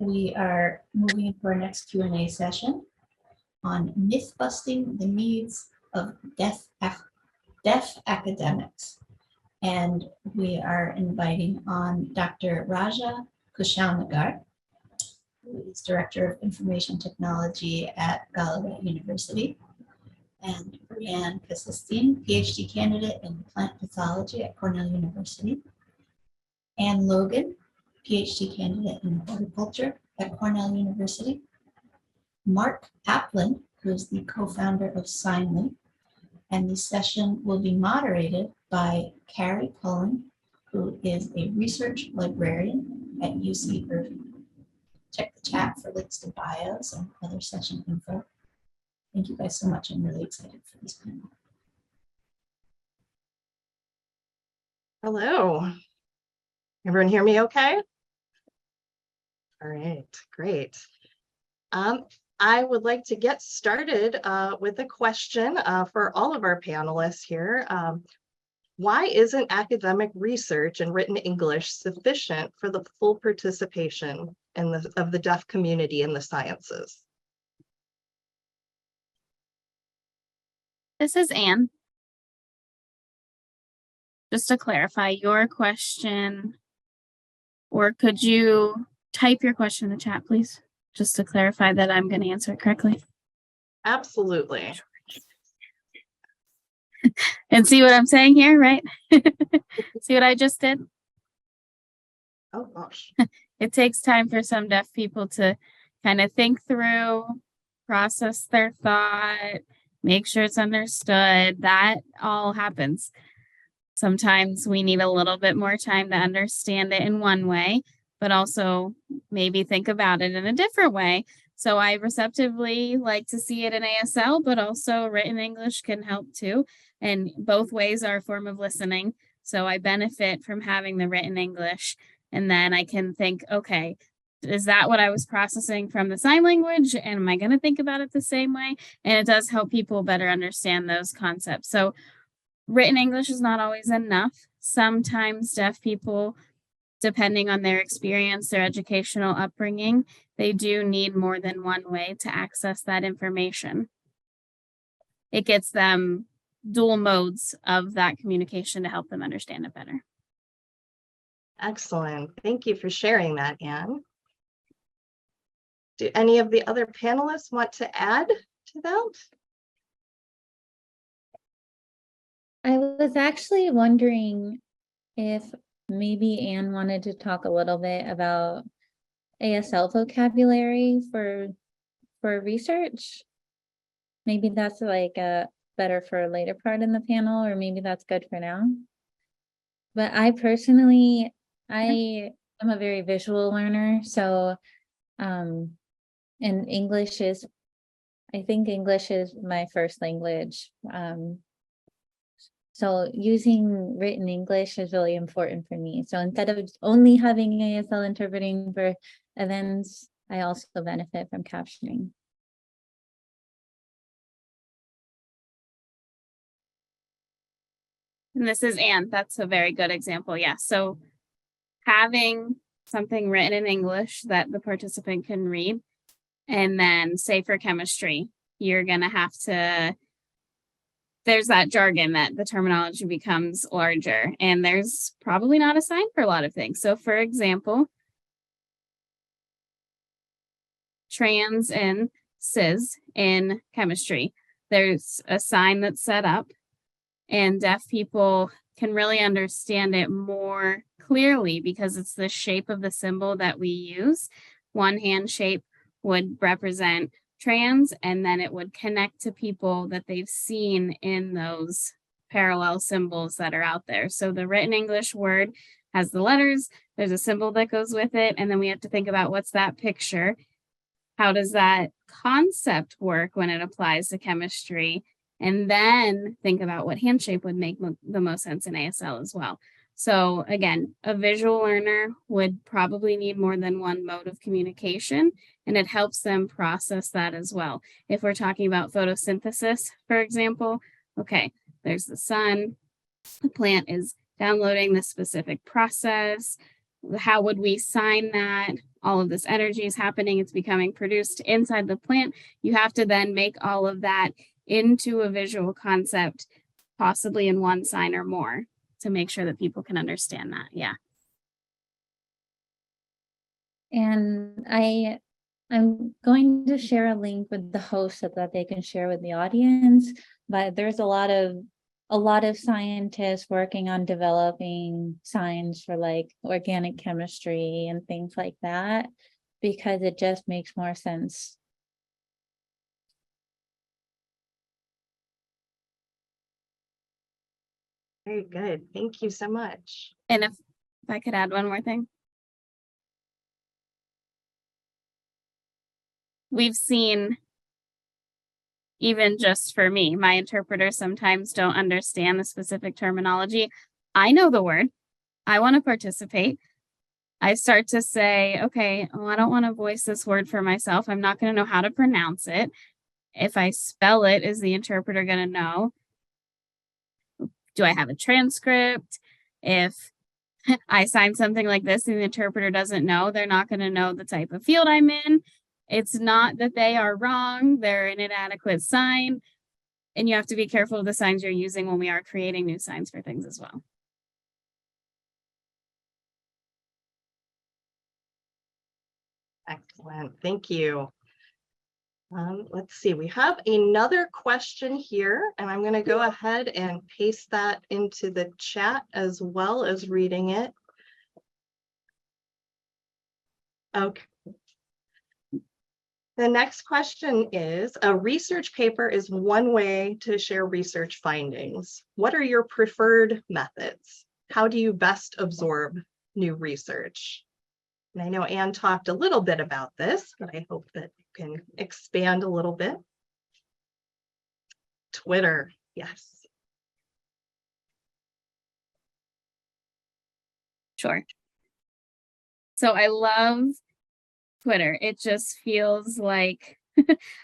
we are moving into our next Q&A session on myth-busting the needs of deaf academics. And we are inviting on Dr. Raja Kushalnagar, who is Director of Information Technology at Gallaudet University, and Breanne Kisselstein, PhD candidate in plant pathology at Cornell University, and Logan, PhD candidate in horticulture at Cornell University, Mark Applin, who is the co-founder of Signly, and the session will be moderated by Carrie, Cullen, who is a research librarian at UC Irvine. Check the chat for links to bios and other session info. Thank you guys so much. I'm really excited for this panel. Hello. Everyone hear me okay? All right, great. I would like to get started with a question for all of our panelists here. Why isn't academic research in written English sufficient for the full participation of the deaf community in the sciences? This is Anne. Just to clarify your question, or could you type your question in the chat, please? Just to clarify that I'm going to answer it correctly. Absolutely. And see what I'm saying here, right? See what I just did? Oh gosh. It takes time for some deaf people to kind of think through, process their thought, make sure it's understood. That all happens. Sometimes we need a little bit more time to understand it in one way, but also maybe think about it in a different way. So I receptively like to see it in ASL, but also written English can help too. And both ways are a form of listening. So I benefit from having the written English. And then I can think, okay, is that what I was processing from the sign language? And am I going to think about it the same way? And it does help people better understand those concepts. So written English is not always enough. Sometimes deaf people, depending on their experience, their educational upbringing, they do need more than one way to access that information. It gets them dual modes of that communication to help them understand it better. Excellent. Thank you for sharing that, Anne. Do any of the other panelists want to add to that? I was actually wondering if maybe Anne wanted to talk a little bit about ASL vocabulary for research. Maybe that's like better for a later part in the panel, or maybe that's good for now. But I personally, I am a very visual learner, so and English is, I think English is my first language. So using written English is really important for me. So instead of only having ASL interpreting for events, I also benefit from captioning. And this is Anne. That's a very good example. Yeah. So having something written in English that the participant can read, and then say for chemistry, you're going to have to, there's that jargon that the terminology becomes larger, and there's probably not a sign for a lot of things. So for example, trans and cis in chemistry, there's a sign that's set up, and deaf people can really understand it more clearly because it's the shape of the symbol that we use. One hand shape would represent trans, and then it would connect to people that they've seen in those parallel symbols that are out there. So the written English word has the letters, there's a symbol that goes with it, and then we have to think about what's that picture? How does that concept work when it applies to chemistry? And then think about what hand shape would make the most sense in ASL as well. So again, a visual learner would probably need more than one mode of communication, and it helps them process that as well. If we're talking about photosynthesis, for example, okay, there's the sun, the plant is downloading this specific process, how would we sign that? All of this energy is happening. It's becoming produced inside the plant. You have to then make all of that into a visual concept, possibly in one sign or more, to make sure that people can understand that. Yeah. And I'm going to share a link with the host so that they can share with the audience, but there's a lot of scientists working on developing signs for like organic chemistry and things like that, because it just makes more sense. Very good. Thank you so much. And if I could add one more thing. We've seen, even just for me, my interpreters sometimes don't understand the specific terminology. I know the word. I want to participate. I start to say, okay, oh, I don't want to voice this word for myself. I'm not going to know how to pronounce it. If I spell it, is the interpreter going to know? Do I have a transcript? If I sign something like this and the interpreter doesn't know, they're not going to know the type of field I'm in. It's not that they are wrong. They're an inadequate sign. And you have to be careful of the signs you're using when we are creating new signs for things as well. Excellent. Thank you. Let's see, we have another question here, and I'm going to go ahead and paste that into the chat as well as reading it. Okay. The next question is, a research paper is one way to share research findings. What are your preferred methods? How do you best absorb new research? And I know Anne talked a little bit about this, but I hope that you can expand a little bit. Twitter, yes. Sure. So I love Twitter. It just feels like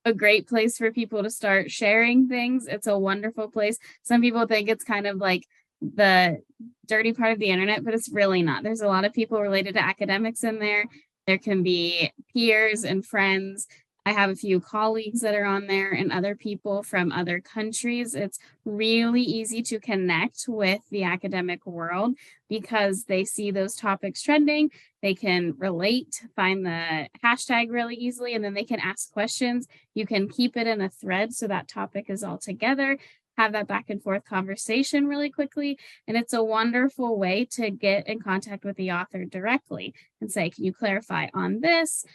a great place for people to start sharing things. It's a wonderful place. Some people think it's kind of like the dirty part of the internet, but it's really not. There's a lot of people related to academics in there. There can be peers and friends. I have a few colleagues that are on there and other people from other countries. It's really easy to connect with the academic world because they see those topics trending. They can relate, find the hashtag really easily, and then they can ask questions. You can keep it in a thread so that topic is all together, have that back and forth conversation really quickly. And it's a wonderful way to get in contact with the author directly and say, can you clarify on this?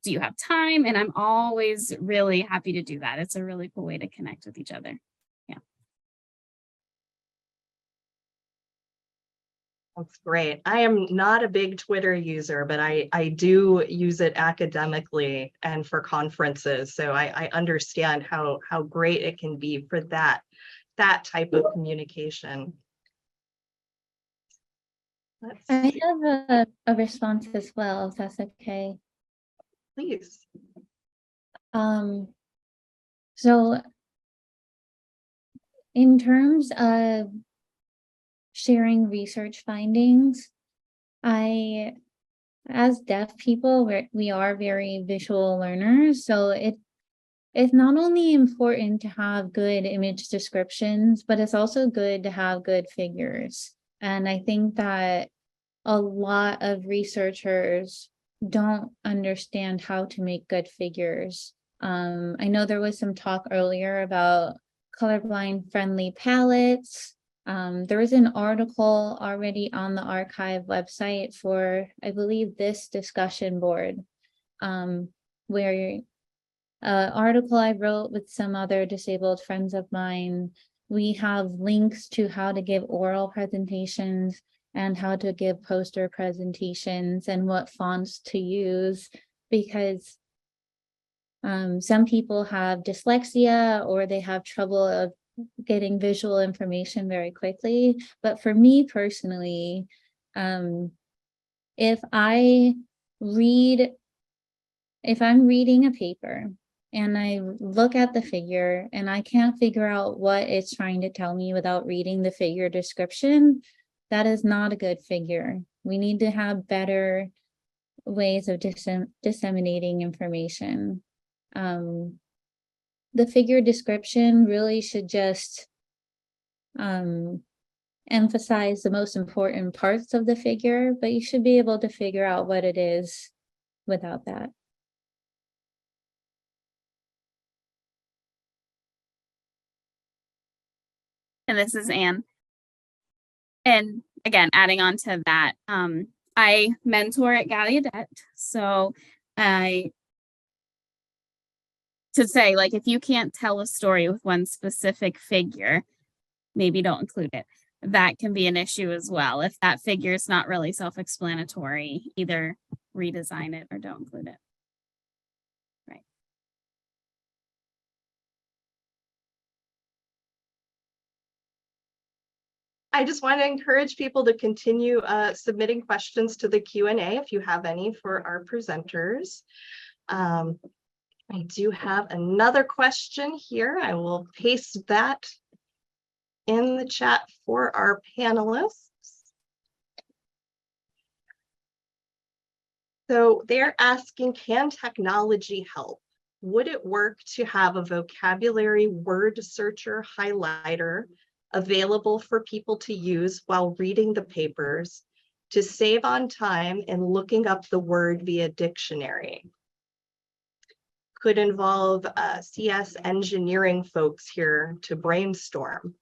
Do you have time? And I'm always really happy to do that. It's a really cool way to connect with each other. Yeah. That's great. I am not a big Twitter user, but I do use it academically and for conferences. So I understand how great it can be for that type of communication. I have a response as well, if that's okay. Please. So in terms of sharing research findings, as deaf people, we are very visual learners. So it's not only important to have good image descriptions, but it's also good to have good figures. And I think that a lot of researchers don't understand how to make good figures. I know there was some talk earlier about colorblind friendly palettes. There was an article already on the arXiv website for, I believe, this discussion board, where article I wrote with some other disabled friends of mine. We have links to how to give oral presentations and how to give poster presentations and what fonts to use, because some people have dyslexia or they have trouble of getting visual information very quickly. But for me personally, if I'm reading a paper and I look at the figure and I can't figure out what it's trying to tell me without reading the figure description, that is not a good figure. We need to have better ways of disseminating information. The figure description really should just emphasize the most important parts of the figure, but you should be able to figure out what it is without that. And this is Anne. And again, adding on to that, I mentor at Gallaudet. So to say, like, if you can't tell a story with one specific figure, maybe don't include it. That can be an issue as well. If that figure is not really self-explanatory, either redesign it or don't include it. Right. I just want to encourage people to continue submitting questions to the Q&A if you have any for our presenters. I do have another question here. I will paste that in the chat for our panelists. So they're asking, can technology help? Would it work to have a vocabulary word searcher highlighter available for people to use while reading the papers to save on time and looking up the word via dictionary? Could involve CS engineering folks here to brainstorm.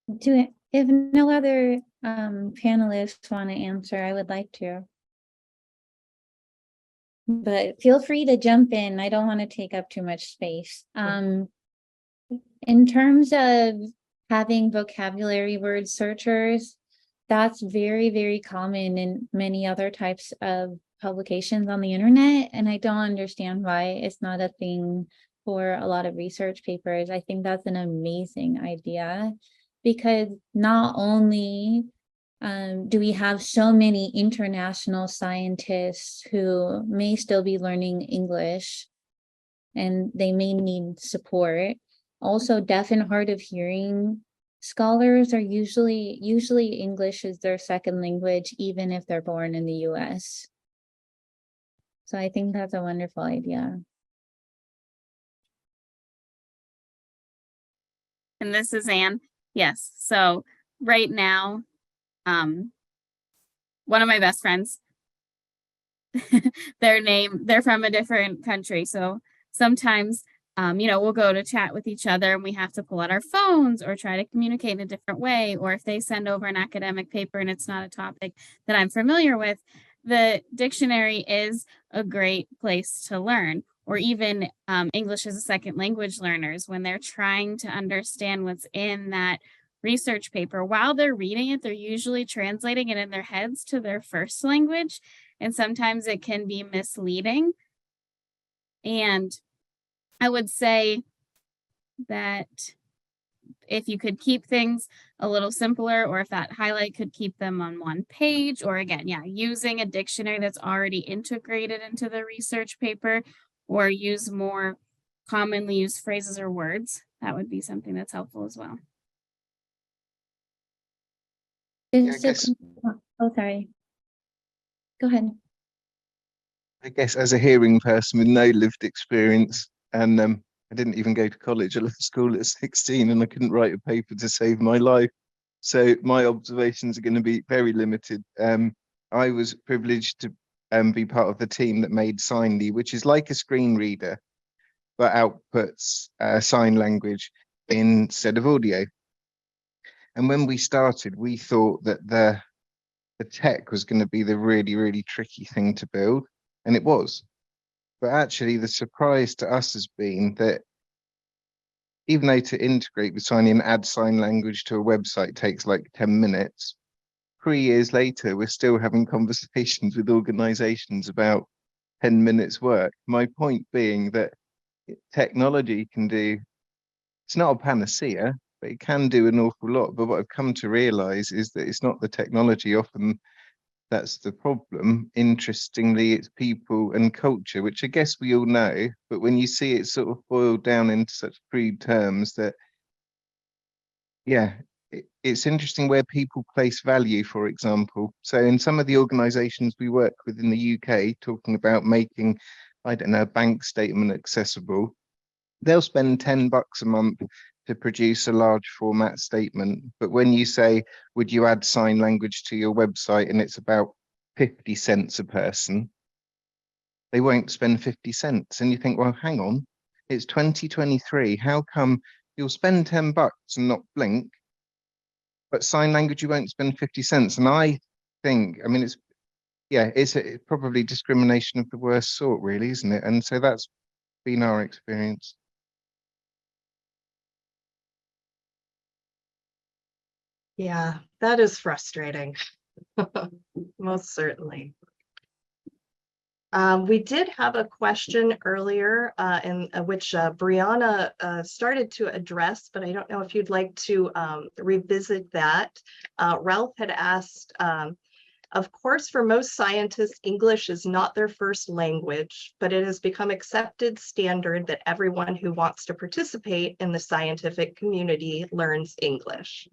If no other panelists want to answer, I would like to. But feel free to jump in. I don't want to take up too much space. In terms of having vocabulary word searchers, that's very, very common in many other types of publications on the internet. And I don't understand why it's not a thing for a lot of research papers. I think that's an amazing idea, because not only do we have so many international scientists who may still be learning English and they may need support. Also, deaf and hard of hearing scholars are usually English is their second language, even if they're born in the US. So I think that's a wonderful idea. And this is Anne. Yes. So right now, one of my best friends, they're from a different country. So sometimes, we'll go to chat with each other and we have to pull out our phones or try to communicate in a different way. Or if they send over an academic paper and it's not a topic that I'm familiar with, the dictionary is a great place to learn. Or even English as a second language learners, when they're trying to understand what's in that research paper, while they're reading it, they're usually translating it in their heads to their first language. And sometimes it can be misleading. And I would say that if you could keep things a little simpler, or if that highlight could keep them on one page, or again, using a dictionary that's already integrated into the research paper, or use more commonly used phrases or words, that would be something that's helpful as well. Oh, sorry. Go ahead. I guess as a hearing person with no lived experience, and I didn't even go to college. I left school at 16 and I couldn't write a paper to save my life. So my observations are going to be very limited. I was privileged to be part of the team that made Signly, which is like a screen reader, but outputs sign language instead of audio. And when we started, we thought that the tech was going to be the really, really tricky thing to build. And it was. But actually, the surprise to us has been that even though to integrate with Signly and add sign language to a website takes like 10 minutes, 3 years later, we're still having conversations with organizations about 10 minutes work. My point being that technology can do, it's not a panacea, but it can do an awful lot. But what I've come to realize is that it's not the technology often That's the problem. Interestingly, it's people and culture, which I guess we all know, but when you see it sort of boiled down into such crude terms that, yeah, it's interesting where people place value, for example. So in some of the organizations we work with in the UK, talking about making, I don't know, a bank statement accessible, they'll spend $10 a month to produce a large format statement. But when you say, would you add sign language to your website, and it's about 50 cents a person, they won't spend 50 cents. And you think, well, hang on, it's 2023. How come you'll spend $10 and not blink, but sign language you won't spend 50 cents? And I think, I mean, it's probably discrimination of the worst sort, really, isn't it? And so that's been our experience. Yeah, that is frustrating. Most certainly. We did have a question earlier in which Breanne started to address, but I don't know if you'd like to revisit that. Ralph had asked, of course, for most scientists, English is not their first language, but it has become accepted standard that everyone who wants to participate in the scientific community learns English.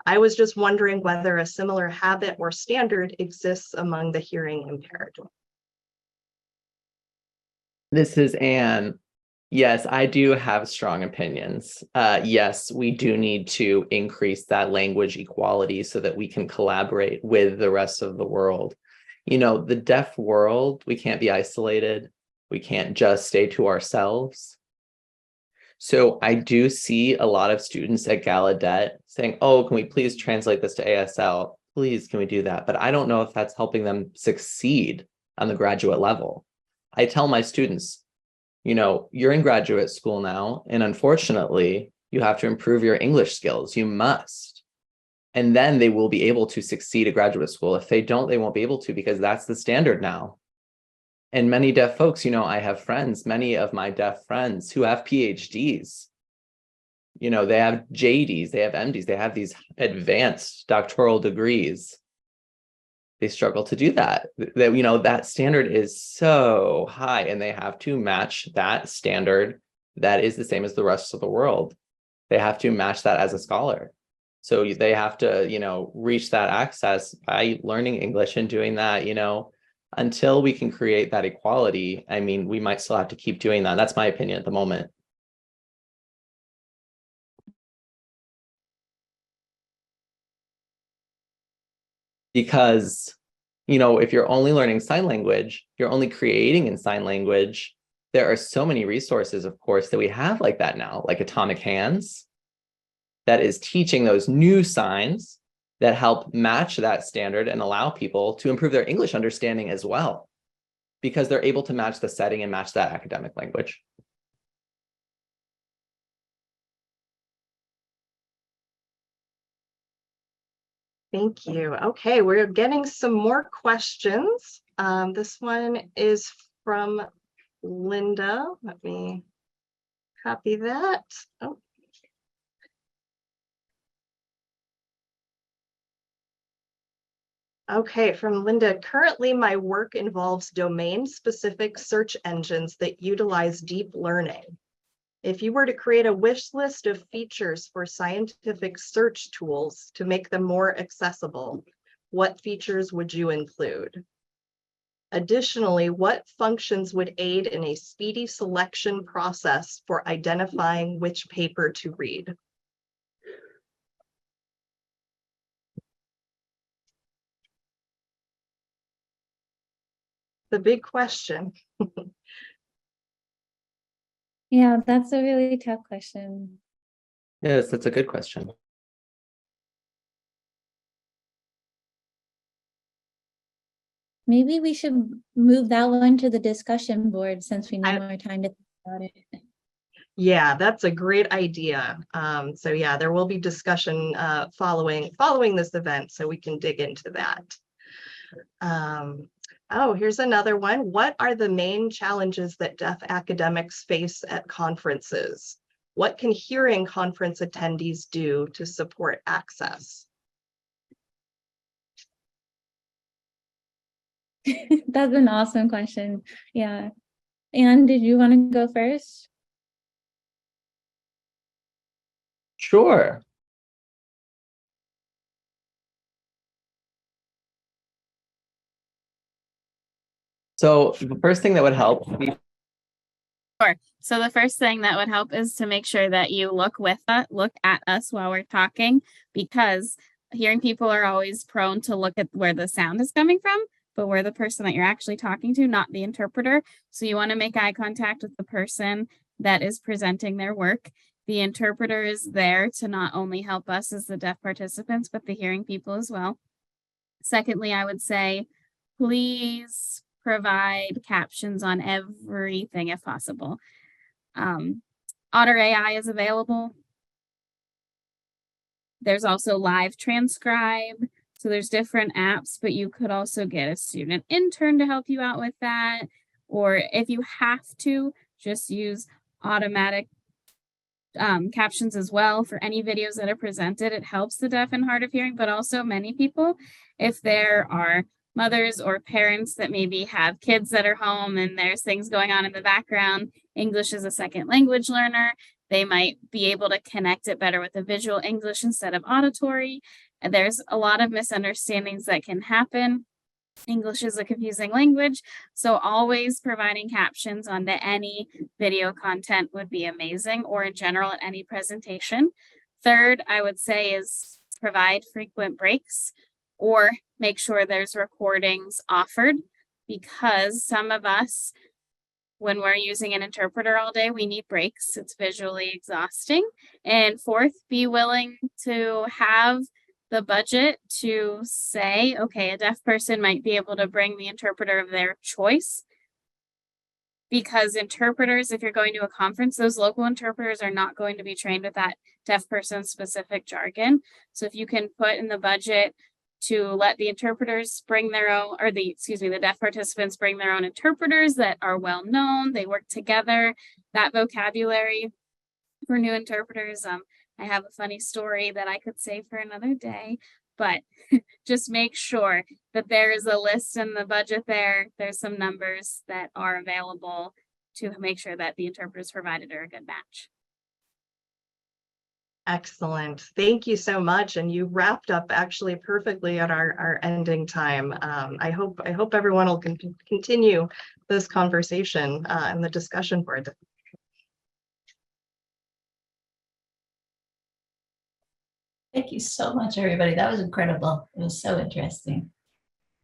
I was just wondering whether a similar habit or standard exists among the hearing impaired. This is Anne. Yes, I do have strong opinions. Yes, we do need to increase that language equality so that we can collaborate with the rest of the world. You know, the deaf world, we can't be isolated. We can't just stay to ourselves. So I do see a lot of students at Gallaudet saying, oh, can we please translate this to ASL? Please, can we do that? But I don't know if that's helping them succeed on the graduate level. I tell my students, you know, you're in graduate school now, and unfortunately, you have to improve your English skills. You must. And then they will be able to succeed at graduate school. If they don't, they won't be able to, because that's the standard now. And many deaf folks, you know, I have friends, many of my deaf friends who have PhDs. You know, they have JDs, they have MDs, they have these advanced doctoral degrees. They struggle to do that. You know, that standard is so high, and they have to match that standard that is the same as the rest of the world. They have to match that as a scholar. So they have to, you know, reach that access by learning English and doing that, you know, until we can create that equality. I mean, we might still have to keep doing that. That's my opinion at the moment. Because, you know, if you're only learning sign language, you're only creating in sign language. There are so many resources, of course, that we have like that now, like Atomic Hands, that is teaching those new signs that help match that standard and allow people to improve their English understanding as well, because they're able to match the setting and match that academic language. Thank you. Okay, we're getting some more questions. This one is from Linda. Let me copy that. Oh. Okay, from Linda. Currently, my work involves domain-specific search engines that utilize deep learning. If you were to create a wish list of features for scientific search tools to make them more accessible, what features would you include? Additionally, what functions would aid in a speedy selection process for identifying which paper to read? The big question. Yeah, that's a really tough question. Yes, that's a good question. Maybe we should move that one to the discussion board since we need more time to think about it. Yeah, that's a great idea. So yeah, there will be discussion following this event, so we can dig into that. Oh, here's another one. What are the main challenges that deaf academics face at conferences? What can hearing conference attendees do to support access? That's an awesome question. Yeah. Anne, did you want to go first? Sure. So the first thing that would help So the first thing that would help is to make sure that you look at us while we're talking, because hearing people are always prone to look at where the sound is coming from, but we're the person that you're actually talking to, not the interpreter. So you want to make eye contact with the person that is presenting their work. The interpreter is there to not only help us as the deaf participants, but the hearing people as well. Secondly, I would say, please provide captions on everything if possible. Otter AI is available. There's also Live Transcribe. So there's different apps, but you could also get a student intern to help you out with that. Or if you have to, just use automatic captions as well for any videos that are presented. It helps the deaf and hard of hearing, but also many people, if there are mothers or parents that maybe have kids that are home and there's things going on in the background, English is a second language learner, they might be able to connect it better with a visual English instead of auditory. And there's a lot of misunderstandings that can happen. English is a confusing language, so always providing captions onto any video content would be amazing, or in general at any presentation. Third, I would say, is provide frequent breaks or make sure there's recordings offered, because some of us, when we're using an interpreter all day, we need breaks. It's visually exhausting. And fourth, be willing to have the budget to say, okay, a deaf person might be able to bring the interpreter of their choice, because interpreters, if you're going to a conference, those local interpreters are not going to be trained with that deaf person's specific jargon. So if you can put in the budget to let the interpreters bring their own, or the deaf participants bring their own interpreters that are well known, they work together, that vocabulary for new interpreters. I have a funny story that I could say for another day, but just make sure that there is a list in the budget there. There's some numbers that are available to make sure that the interpreters provided are a good match. Excellent. Thank you so much. And you wrapped up actually perfectly at our ending time. I hope everyone will continue this conversation and the discussion board. Thank you so much, everybody. That was incredible. It was so interesting.